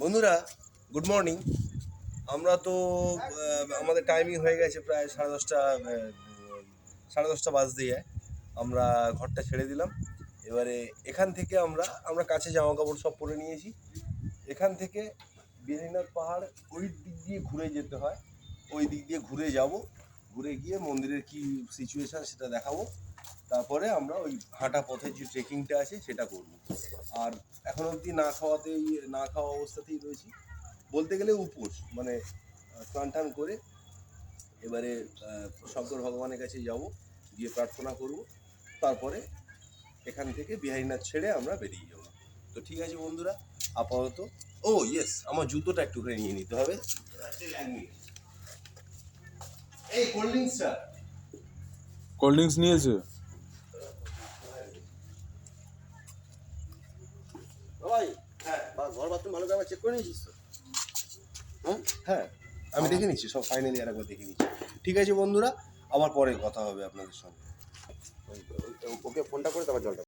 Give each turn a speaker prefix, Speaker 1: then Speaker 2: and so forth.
Speaker 1: বন্ধুরা good morning. আমরা তো আমাদের টাইমিং হয়ে গেছে প্রায় 10:30 10:30 বাজতে যায়। আমরা ঘরটা ছেড়ে দিলাম। এবারে এখান থেকে আমরা কাছে জামা কাপড় সব পরে নিয়েছি। এখান থেকে বিহারীনাথ পাহাড় ওই দিক দিয়ে ঘুরে যেতে হয়, ওই দিক দিয়ে ঘুরে যাব, ঘুরে গিয়ে মন্দিরের কি সিচুয়েশান সেটা দেখাবো। তারপরে আমরা ওই হাঁটা পথের যে ট্রেকিংটা আছে সেটা করব। আর এখন অবধি না খাওয়া অবস্থাতেই রয়েছি, বলতে গেলে উপোস, মানে স্নান টান করে এবারে শঙ্কর ভগবানের কাছে যাব, গিয়ে প্রার্থনা করব, তারপরে এখান থেকে বিহারীনাথ ছেড়ে আমরা বেরিয়ে যাব। তো ঠিক আছে বন্ধুরা, আপাতত ইয়েস, আমার জুতোটা একটুখানি নিয়ে নিতে হবে। এই কোল্ড ড্রিঙ্কসটা
Speaker 2: কোল্ড ড্রিঙ্কস নিয়েছে।
Speaker 3: ভাই হ্যাঁ, ঘর বাথরুম ভালো করে চেক করে নিয়েছিস তো?
Speaker 1: হ্যাঁ, আমি দেখে নিচ্ছি, সব ফাইনালি আর একবার দেখে নিচ্ছি। ঠিক আছে বন্ধুরা, আবার পরে কথা হবে আপনাদের সঙ্গে।
Speaker 3: ওকে ফোনটা করে তারপর জলটা